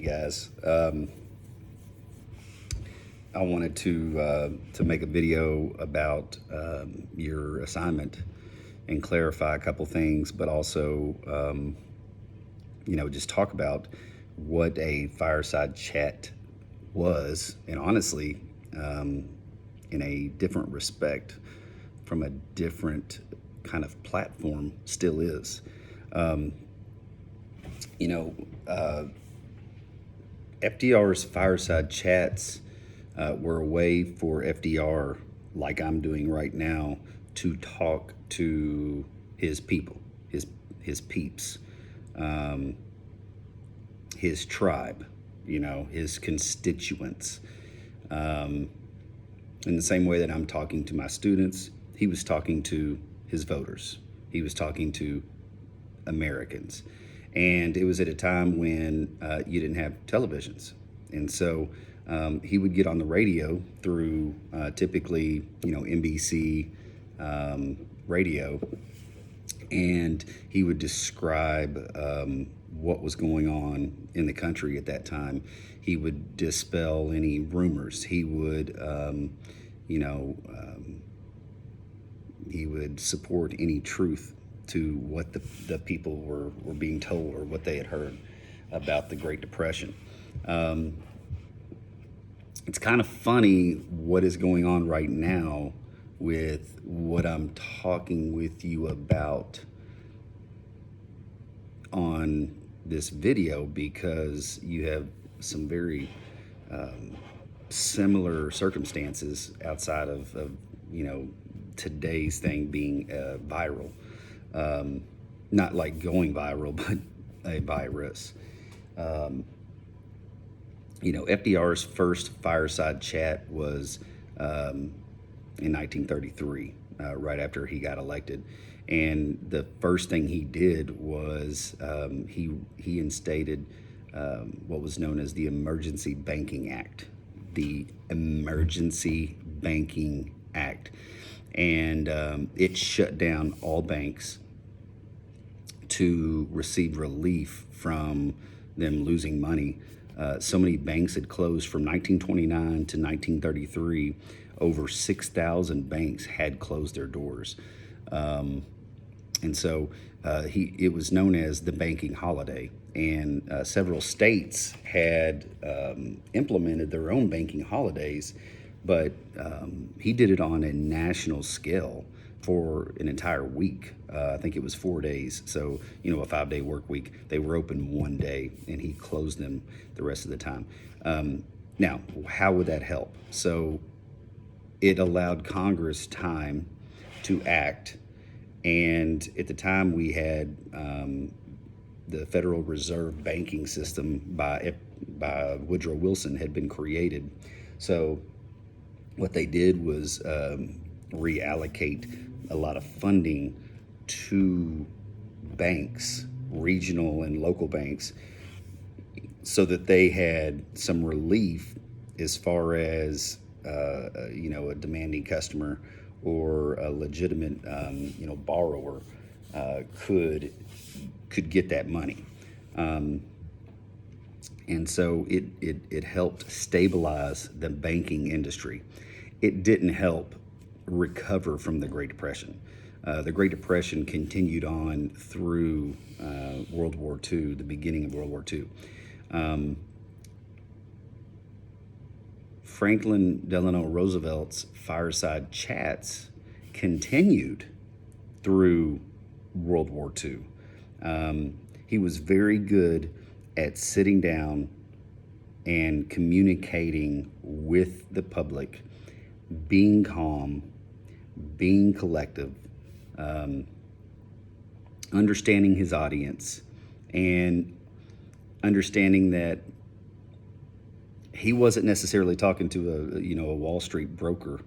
guys. I wanted to make a video about your assignment and clarify a couple things, but also just talk about what a fireside chat was, and honestly, in a different respect, from a different kind of platform, still is. FDR's Fireside Chats were a way for FDR, like I'm doing right now, to talk to his people, his peeps, his tribe, his constituents. In the same way that I'm talking to my students, he was talking to his voters. He was talking to Americans. And it was at a time when you didn't have televisions. And so he would get on the radio through typically, NBC radio, and he would describe what was going on in the country at that time. He would dispel any rumors. He would, he would support any truth to what the people were being told or what they had heard about the Great Depression. It's kind of funny what is going on right now with what I'm talking with you about on this video, because you have some very similar circumstances outside of today's thing being viral. Not like going viral, but a virus. FDR's first fireside chat was in 1933, right after he got elected. And the first thing he did was he instated what was known as the Emergency Banking Act. The Emergency Banking Act. And it shut down all banks to receive relief from them losing money. So many banks had closed from 1929 to 1933. Over 6,000 banks had closed their doors. And so it was known as the banking holiday. And several states had implemented their own banking holidays, but he did it on a national scale for an entire week. I think it was 4 days. So, a 5-day work week. They were open one day and he closed them the rest of the time. Now, how would that help? So it allowed Congress time to act. And at the time we had the Federal Reserve banking system by Woodrow Wilson had been created. So what they did was reallocate a lot of funding to banks, regional and local banks, so that they had some relief as far as a demanding customer or a legitimate borrower could get that money. And so it helped stabilize the banking industry. It didn't help recover from the Great Depression. The Great Depression continued on through World War II, the beginning of World War II. Franklin Delano Roosevelt's Fireside Chats continued through World War II. He was very good at sitting down and communicating with the public, being calm, being collective, understanding his audience, and understanding that he wasn't necessarily talking to a Wall Street broker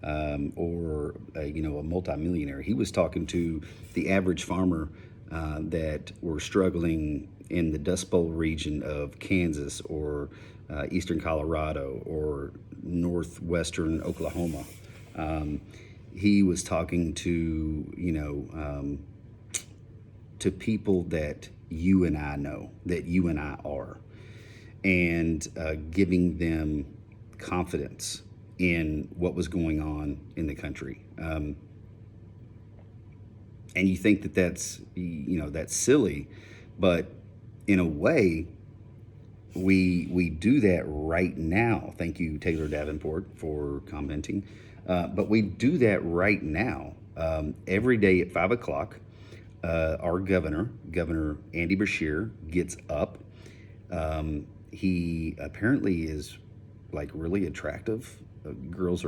or a multimillionaire. He was talking to the average farmer that were struggling in the Dust Bowl region of Kansas or eastern Colorado or northwestern Oklahoma. He was talking to to people that you and I know, that you and I are. and giving them confidence in what was going on in the country. And you think that that's silly, but in a way, we do that right now. Thank you, Taylor Davenport, for commenting. But we do that right now. Every day at 5 o'clock, our Governor Andy Beshear, gets up. He apparently is like really attractive. Girls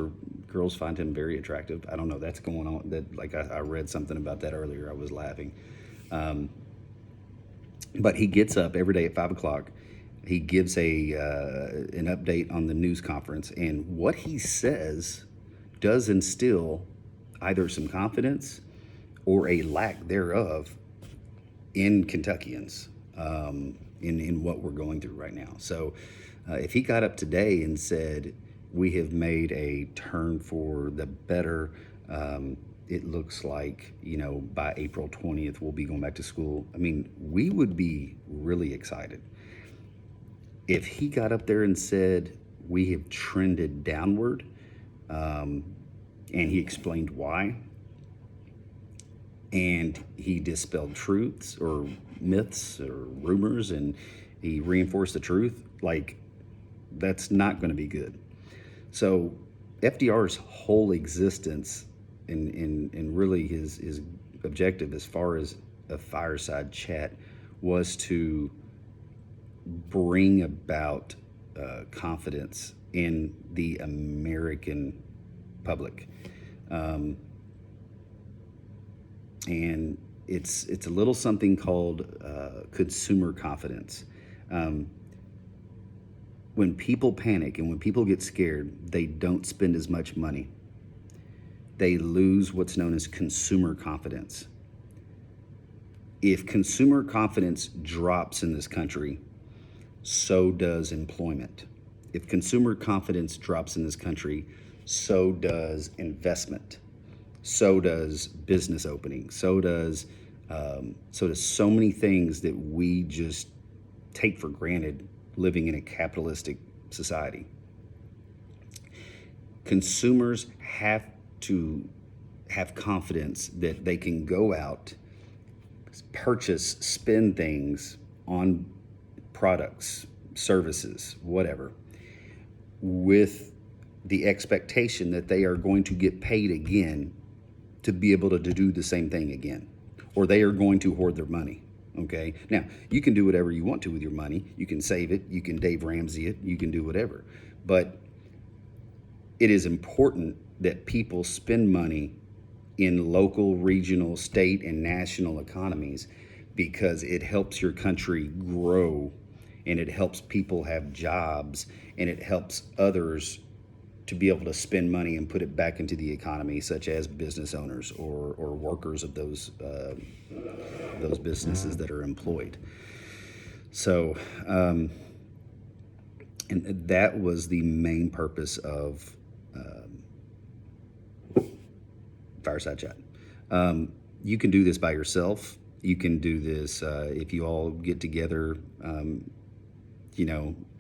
find him very attractive. I don't know. That's going on. That like I read something about that earlier. I was laughing. But he gets up every day at 5 o'clock. He gives an update on the news conference, and what he says does instill either some confidence or a lack thereof in Kentuckians, in what we're going through right now. So if he got up today and said, we have made a turn for the better, it looks like, by April 20th, we'll be going back to school. I mean, we would be really excited. If he got up there and said, we have trended downward, and he explained why, and he dispelled truths or myths or rumors, and he reinforced the truth, like, that's not going to be good. So FDR's whole existence and really his objective as far as a fireside chat was to bring about confidence in the American public. And it's a little something called consumer confidence. When people panic and when people get scared, they don't spend as much money. They lose what's known as consumer confidence. If consumer confidence drops in this country, so does employment. If consumer confidence drops in this country, so does investment. So does business opening. So does so many things that we just take for granted living in a capitalistic society. Consumers have to have confidence that they can go out, purchase, spend things on products, services, whatever, with the expectation that they are going to get paid again to be able to do the same thing again, or they are going to hoard their money. Okay. Now, you can do whatever you want to with your money. You can save it. You can Dave Ramsey it. You can do whatever. But it is important that people spend money in local, regional, state, and national economies because it helps your country grow, and it helps people have jobs, and it helps others to be able to spend money and put it back into the economy, such as business owners or workers of those businesses that are employed. So, and that was the main purpose of Fireside Chat. You can do this by yourself. You can do this if you all get together,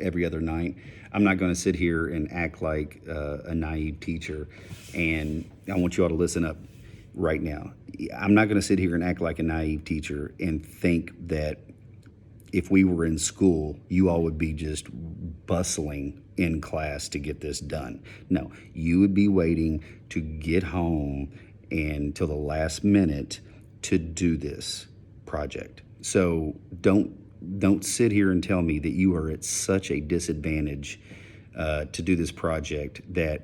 every other night. I'm not going to sit here and act like a naive teacher, and I want you all to listen up right now. I'm not going to sit here and act like a naive teacher and think that if we were in school, you all would be just bustling in class to get this done. No, you would be waiting to get home and till the last minute to do this project. So don't sit here and tell me that you are at such a disadvantage to do this project that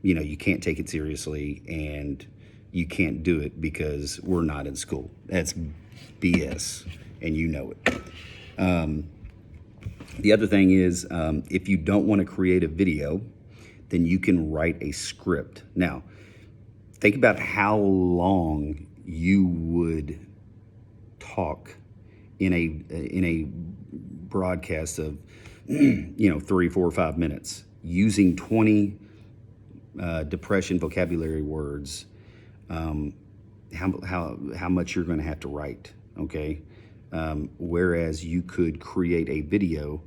you can't take it seriously and you can't do it because we're not in school. That's BS, and you know it. The other thing is, if you don't want to create a video, then you can write a script. Now, think about how long you would talk in a broadcast of 3, 4, 5 minutes using 20 depression vocabulary words. How much you're going to have to write, okay? whereas you could create a video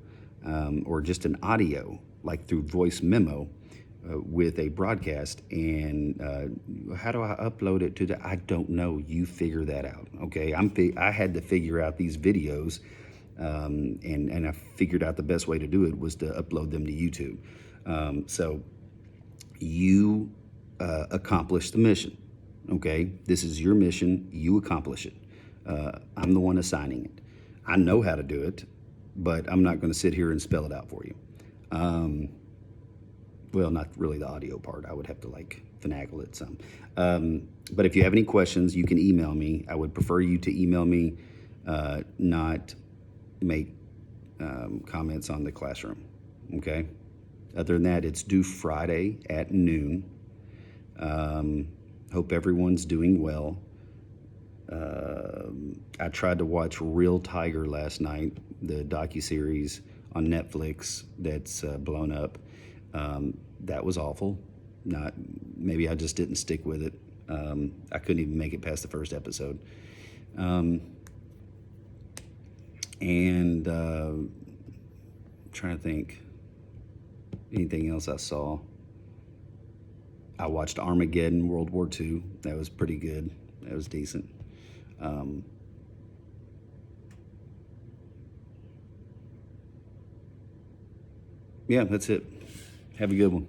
or just an audio, like through voice memo, with a broadcast. And how do I upload it to the? I don't know. You figure that out. Okay, I had to figure out these videos, and I figured out the best way to do it was to upload them to YouTube. So you accomplish the mission. Okay, this is your mission. You accomplish it. I'm the one assigning it. I know how to do it, but I'm not going to sit here and spell it out for you. Well, not really the audio part. I would have to like finagle it some. But if you have any questions, you can email me. I would prefer you to email me, not make comments on the classroom. Okay. Other than that, it's due Friday at noon. Hope everyone's doing well. I tried to watch Real Tiger last night, the docuseries on Netflix that's blown up. That was awful. Maybe I just didn't stick with it. I couldn't even make it past the first episode. Trying to think anything else I saw. I watched Armageddon, World War II. That was pretty good. That was decent. Yeah, that's it. Have a good one.